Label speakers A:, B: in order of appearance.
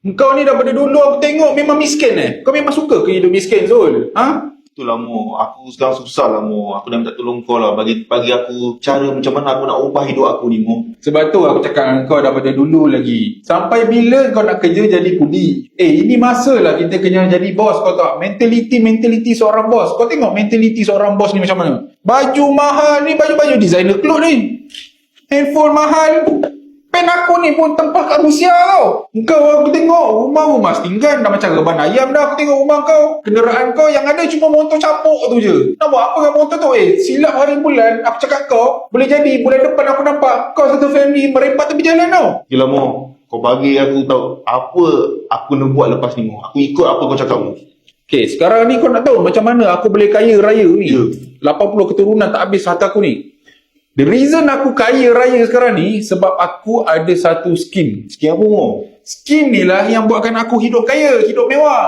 A: Engkau ni daripada dulu aku tengok memang miskin Kau memang suka ke hidup miskin, Zul? Ha?
B: Itulah Mo, aku sekarang susah lah Mo. Aku dah minta tolong kau lah. Bagi aku cara macam mana aku nak ubah hidup aku ni Mo.
A: Sebab tu aku cakap dengan kau daripada dulu lagi. Sampai bila kau nak kerja jadi kuli? Ini masa lah kita kena jadi bos, kau tahu. Mentaliti seorang bos. Kau tengok mentaliti seorang bos ni macam mana. Baju mahal ni, baju designer cloth ni. Handphone mahal. Pen aku ni pun tempah kat Rusia tau. Kau aku tengok rumah setinggan dah macam reban ayam dah aku tengok rumah kau. Kenderaan kau yang ada cuma motor capuk tu je. Nak buat apa dengan motor tu? Silap hari bulan aku cakap kau, boleh jadi bulan depan aku nampak kau satu family merempat tepi jalan tau.
B: Gila Mo, kau bagi aku tahu apa aku nak buat lepas ni Mo. Aku ikut apa kau cakap Mo.
A: Okay, sekarang ni kau nak tahu macam mana aku boleh kaya raya ni?
B: Ya.
A: 80 keturunan tak habis harta aku ni. The reason aku kaya raya sekarang ni sebab aku ada satu skin.
B: Sikit apa Mo?
A: Skin ni lah yang buatkan aku hidup kaya, hidup mewah.